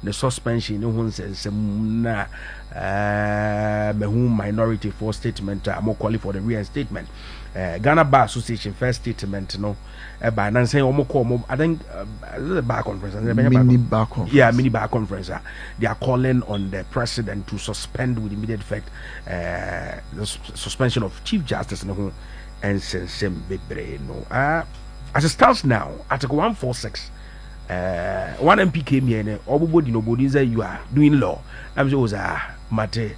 the suspension no one says na minority for statement more quality for the reinstatement. Ghana Bar Association first statement no by nan saying I think the bar conference mini bar conference. Yeah, mini bar conference. They are calling on the president to suspend with immediate effect the suspension of Chief Justice no and Sensem Bebre no. As it stands now, Article 146 one MP came here and everybody nobody say you are doing law. I'm just Mate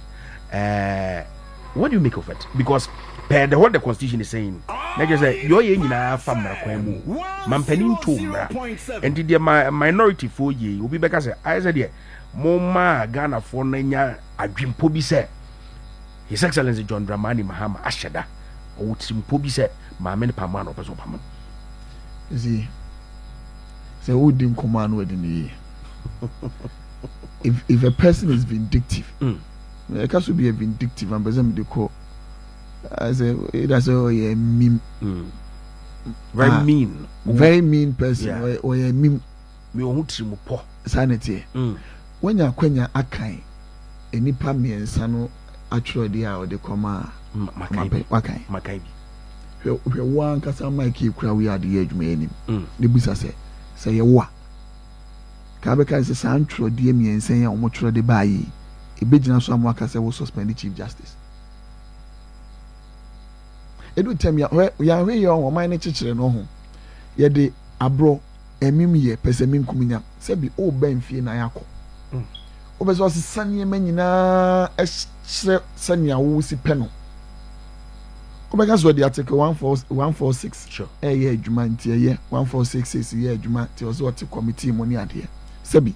what do you make of it? Because what the constitution is saying, like I say, you're in a family, Mampenin Tumra, and the minority for ye will be back as I said, yeah, Moma Ghana for Nanya, a dream Pobi said, His Excellency John Dramani Mahama Ashada, or would seem Pobi said, Mamma Pamano Pasopaman. See, say, who didn't command within the if a person is vindictive, it has to be a vindictive and present the court. I say that's a meme. Very mean. Very mean person or a meme. Me ohutri po. Sanity. When you akai enipa miensano atro dia or the comma makai. We one kasa maiki kra we are the age me anim. The busa say ye wa. Ka be kan say santro dia miensan ya omotro de bayi. E begina so amwa kasa wo suspend the Chief Justice. Edu tem ya we your man chichire no ho ye de abro emim ye pesemim kumunya se bi o ben fie na yakọ o be so sanye manyina ehre sanya wo si pe no o be gaso the article 146 sure ye adwuma ntie ye 1466 ye adwuma tie o so committee money ade se bi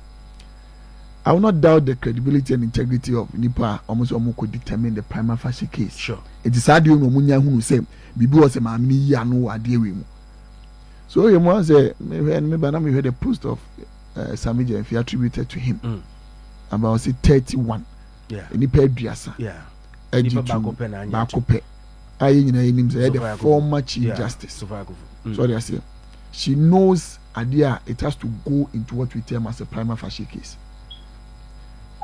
I will not doubt the credibility and integrity of Nipa almost could determine the prima facie case. Sure. It is hard to know who say Bibu was a mammy ya no idea with me. So you must say maybe we heard a post of Samija if you attributed to him about say 31. Yeah. Nipa Driasa. Yeah. Bakope. I the former Chief Justice. So they say she knows idea it has to go into what we term as a prima facie case.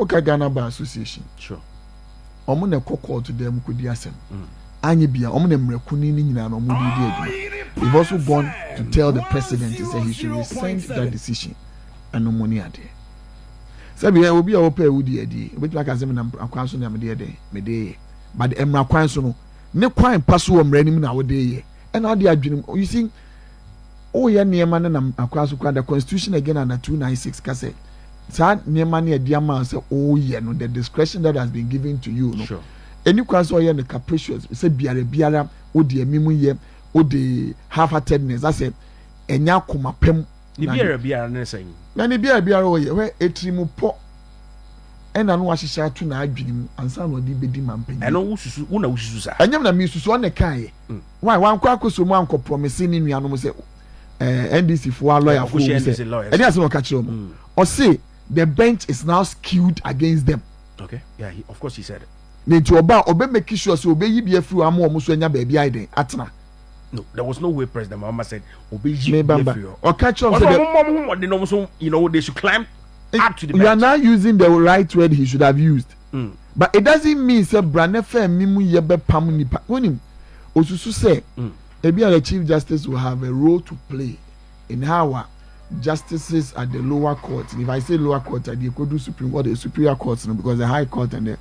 Okay, Ghana Bar Association. Sure. Omo na call to them could asem. Anye bia omo na mrekuni ni nyina na omo di adwuma. We've also gone to tell the president that he should rescind that decision and no money ade. Sabi e obi a wo pa ewudi ade. Obi twa kasem na akwan so na me de but emra kwan so no ne kwan paso wo mranim na wo de ye. E na ade adwenem. You see oh ya niema na akwan so kwa the constitution again na 296 kase. Sad money a dear man say, oh, yeah, no, the discretion that has been given to you. No, sure. Any question or the capricious, say, biara, oh, dear, mimu, oh, the half heartedness. I said, and ya kuma pem. Biara, saying, Nanny biara, where a trimu po. And I know what she shall to na dream and some of the bedi man. I know who ususa. I never miss one a kai. Why one quack so one promising in Yano say, NDC for a lawyer, and that's no catch them. Or say, the bench is now skewed against them. Okay. Yeah, of course he said it. Need to obey make sure so obey you be a few more muswenya baby iden atna. No, there was no way President Mahama said obey you be a few. Or catch up you know they should climb up to the bench. You are now using the right word he should have used. But it doesn't mean say branefe mimu yebe pam nipa. Wonim osusu say ebi the Chief Justice will have a role to play in how justices at the lower courts. If I say lower court, I could do Supreme Court, the superior courts, no, because the high court and the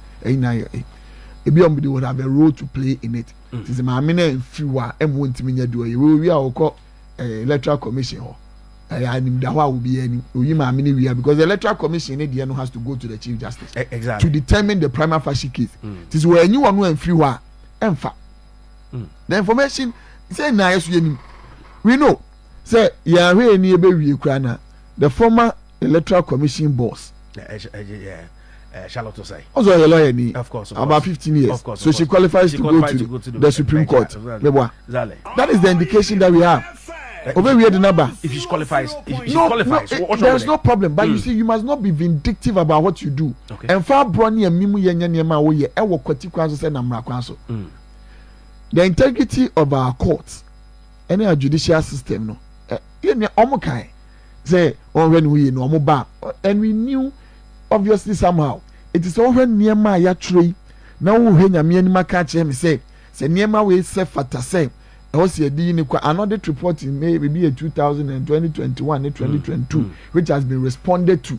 ABMBD would have a role to play in it. Since my mine fewer and won't mean you do it. We are called electoral commission. And the will be any because the electoral commission in the end has to go to the Chief Justice exactly to determine the prima facie case. This is where anyone who and fewer and the information say nice we know. Say, yeah, we need to the former electoral commission boss. Charlotte say. Also a lawyer, of course, about 15 years. Of course, so she qualifies to go to the Supreme Court. That is the indication that we have. Over we the number. If she qualifies, there's no problem. But you see, you must not be vindictive about what you do. Okay. And far brony and mimu yanyama oye ewo kwati kwanso say na mra kwanso. The integrity of our courts and our judicial system no. Say on when we no ba and we knew obviously somehow it is all when Niema Yatri now when Yamian catch him say Niema we say fata say also another report in maybe a 2021 and 2022 which has been responded to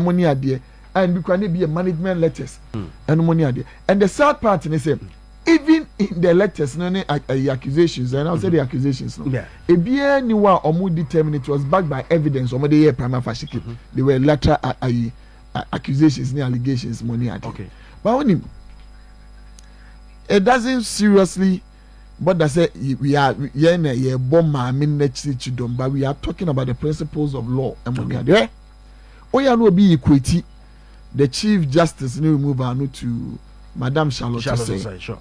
money idea and we can be a management letters and money idea and the sad part is even in the letters no accusations and I'll say the accusations no a be anyone or more determined it was backed by evidence or the prima facie they were lateral accusations allegations money idea okay but when it doesn't seriously. But I say we are but we are talking about the principles of law. Okay. Oh, no be equity. The Chief Justice new move on to Madame Charlotte say. Sure.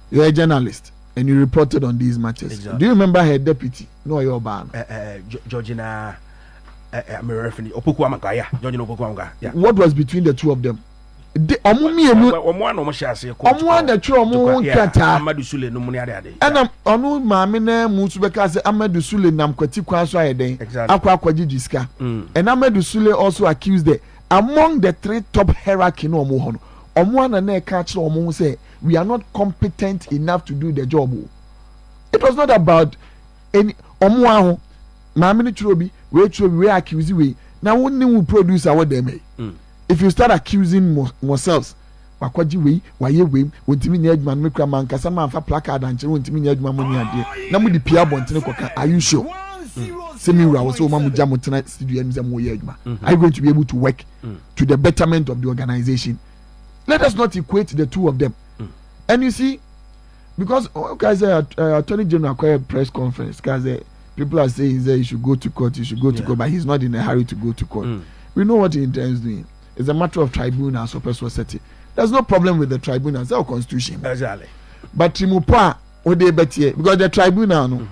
You're a journalist and you reported on these matters. Exactly. Do you remember her deputy? No, your ban. Georgina. I'm a referee. Georgina. Yeah. What was between the two of them? Omo the true omo kata Amadu Sule no muni ade ena onu maame na mu su beka say Amadu Sule nam kwati kwan so ayeden akwa kwagigi sika and Amadu Sule also accused the among the three top hierarchy no omo ho no omo na e ka kire omo say we are not competent enough to do the job. It was not about any omo aho maame ni true bi we accuse we na wonni wu producer what dem if you start accusing yourselves wakwaji we waye we wontimi nya adwuma no mekra man kasa man fa placard anche wontimi nya adwuma mo nya ade na mo di pia bontene koka are you sure semi wura wo so ma mo jam tena studio em mo ye adwuma are you going to be able to work to the betterment of the organization? Let us not equate the two of them. And you see, because guys Attorney General acquired press conference guys people are saying he should go to court to court, but he's not in a hurry to go to court. We know what he intends doing. It's a matter of tribunals or personal setting. There's no problem with the tribunals. It's our constitution. Exactly. But Trimupa, what they bet here, because the tribunal,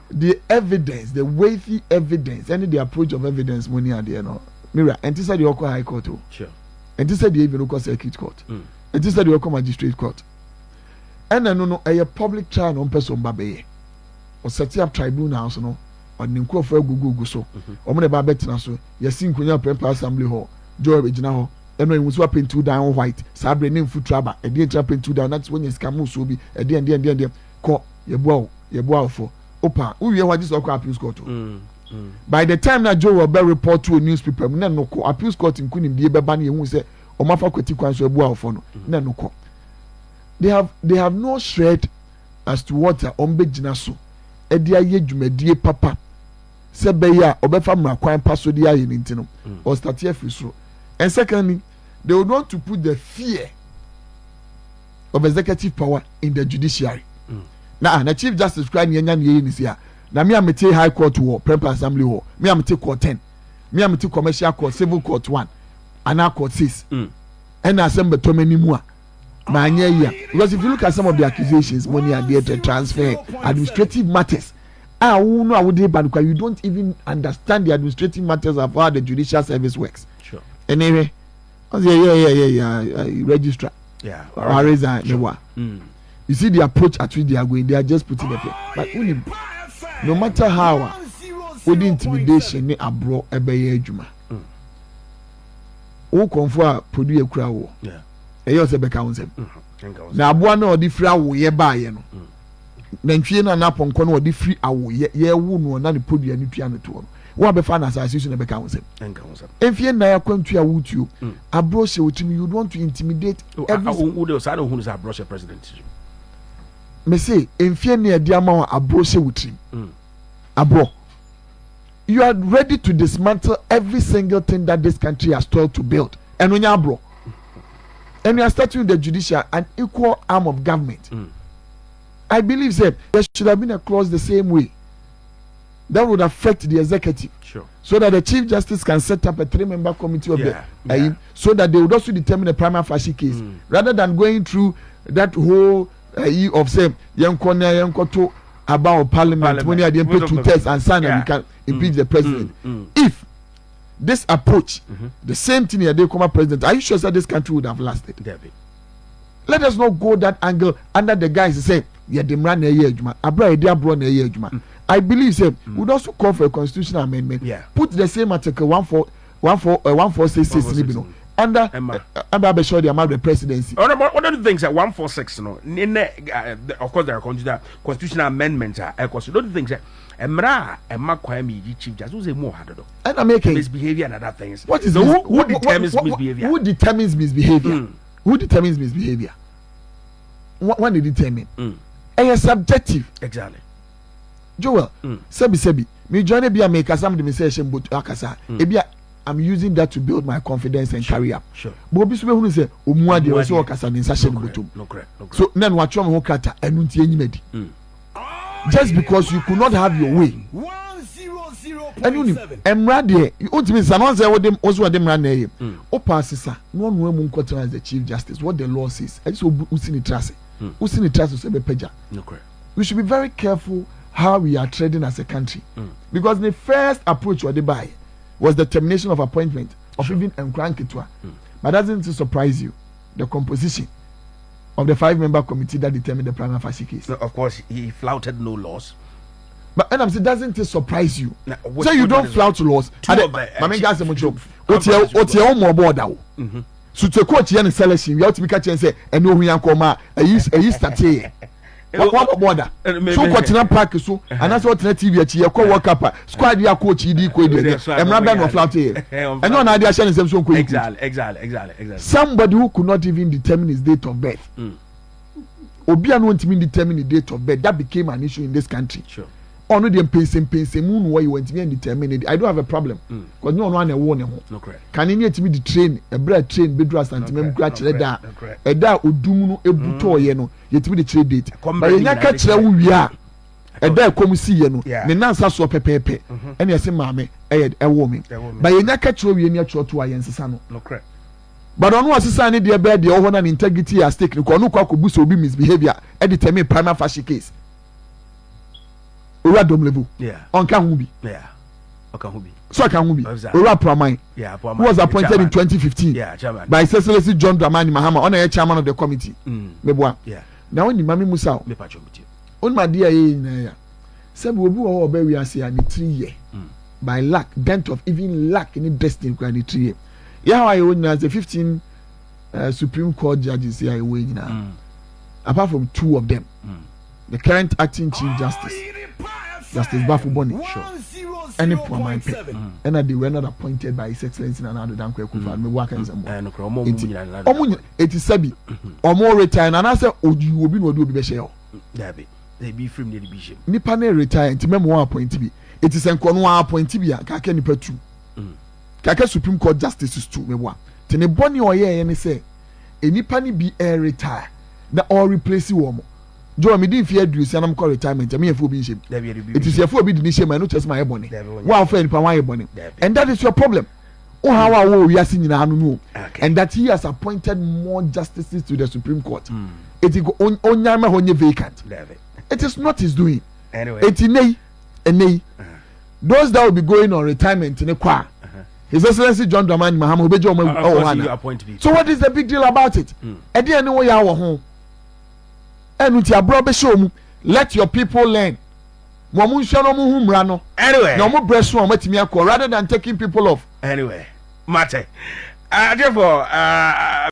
the evidence, the weighty evidence, and the approach of evidence, money are there. No, Mira, and this said the Oko High Court. Sure. And this said the even Oko Circuit Court. And this said the Oko Magistrate Court. And I know a public trial on person babe or setting up tribunals, no, or Ninko for Google so. Or when the Babetina so, you see, Kunya Assembly Hall. Joy original and when we swap into down white sabre name foot rubber a dear trap into down that's when you scam so be a dear call your bow for opa who you want this appeals court by the time that Joe will be report to a newspaper no appeals court in Kunim be bani who say or mafa kweti kwan so bow for no call they have no shred as to what ombejina so e dia ye dwumadie papa se be ya obefa mra kwan paso dia ye ntino or start here free. And secondly, they would want to put the fear of executive power in the judiciary. Now, the Chief Justice crying in here. Now, me, I'm take High Court war, Prempeh Assembly war. Me, I'm take Court 10. Me, I'm take Commercial Court, Civil Court 1, and now Court 6. And I assemble too many more. Because if you look at some of the accusations, money are there to transfer, administrative matters. I would because you don't even understand the administrative matters of how the judicial service works. Sure. Anyway, registrar. Yeah. Or resign. Sure. You see the approach at which they are going, they are just putting it there. But no matter how, with the intimidation, they are brought a bay juma. Who come for produce a crowd? Yeah. A year of council. Now, one or the flower ye buy, you know. Then she na napon kono odi free awo ye wu no na ne podua ne tua no to wo be fa na association be council enfie na ya kwantu a wutuo abro she wutimi you want to intimidate every who dey say who is abro she president me say enfie na dia ma abro she wutimi abro you are ready to dismantle every single thing that this country has toiled to build and when you abro and you are starting the judicial an equal arm of government. I believe that there should have been a clause the same way that would affect the executive, so that the Chief Justice can set up a 3-member committee of so that they would also determine a prima facie case rather than going through that whole of say yankoto about parliament when you are put to test and sign and you can impeach the president. If this approach, the same thing they come up president, are you sure that this country would have lasted? Let us not go that angle under the guys say yeah the man I believe say would also call for a constitutional amendment. Put the same article 1 1466 ni bi no under Abesho the amount the presidency. One of the things that 146 no of course there are constitutional amendments don't you think that Emra Emma Kwame chief justice who's a more harder and I make misbehavior and other things. What is so who determines misbehavior? Who determines misbehavior? Who determines misbehavior? What they determine? And it's subjective. Exactly. Joel, sebi me join be make some demonstration but akasa ebia I'm using that to build my confidence and carry up. Sure. But obi so be hunu say omua de so akasa ne nsa hye botom. No correct. So then what you ho kata enu ntie nyimadi. Just because you could not have your way. 100.7. And you emra de ultimately sanon say what them also dem ran na o pass sa no no mu nkotra as the chief justice what the law says. I just usini trust. Usini trust say be peja. No correct. We should be very careful how we are trading as a country. Because the first approach what they buy was the termination of appointment of even Nkranketua. But doesn't it surprise you the composition of the 5-member committee that determined the prima facie case? No, of course, he flouted no laws. But and I'm saying, doesn't it surprise you? Now, so you don't flout laws. Mami gas the mucho. Oti e mo border wo. So to coach yan selection, you have to be catch and say, and no we ankoma, I use start what border so kwatina park so anase otena tv achi yakọ world cup squad ya coach idi ko ide emraba no flat here and no na dia share so ko exactly somebody who could not even determine his date of birth obi an won't even determine the date of birth that became an issue in this country. Sure. Ono dem pense mu no why you want me determine it. I don't have a problem because no one na wo ne ho. No correct. Can you need to be the train a bread train bedru asantemem kura kire da e da odum no ebuto ye no yetimi the trade date but yenya ka kire wo wi a e da komisi ye no ne nansa so pepepe ene yesi maame e wo me but yenya ka kire wi ni atwo to aye nsesa no. No correct. But on was sign the bed the over an integrity at stake no kwa ko boost obi misbehavior e determine prima facie case. Ora dom level. Yeah. On can who be? Yeah. Okay, who be? So can who be? Ora Pramai. Yeah, Pramai. Who was appointed in 2015. Yeah, chairman. By His Excellency John Dramani Mahama, on a chairman of the committee. Meboa. Yeah. Now when the Mami Musa. Me patch with you. On my dear na. Said we will all be we are say any 3 year. By lack, bent of even lack any destiny kwa any 3 year. Yeah, I own as the 15 Supreme Court judges here I win now. Apart from 2 of them. The current acting Chief Justice. Justice Bafu Boni, any poor man, and they were not appointed by His Excellency and another Danko Kufa. Me work as a more. It is Sabi or more retire, and I say, oh, you will be no do be share. They be free near the bishop. Nipane retire, and Timem 1.2. It is Enquano 1.2. Kaka Nipa 2. Kaka Supreme Court Justices 2. Me wa. Tene Boni or ye, and say, a Nipani be air retire, the all replace you. Joe, me didn't fear do say I'm call retirement. I mean, for being shame. It is your for being shame. I not just my bonnet. Wow, friend, for bonnet. And that is your problem. Oh, how are we are seeing in Anu? And that he has appointed more justices to the Supreme Court. It is on Yama Honey vacant. It is not his doing. Anyway, it's nay and nay. Those that will be going on retirement in a car. His Excellency John Dramani Mahama Obejo. So what is the big deal about it? At the end of our home. And with your brother show mu, let your people learn. Anyway, no more breast rather than taking people off. Anyway, Mate. Therefore,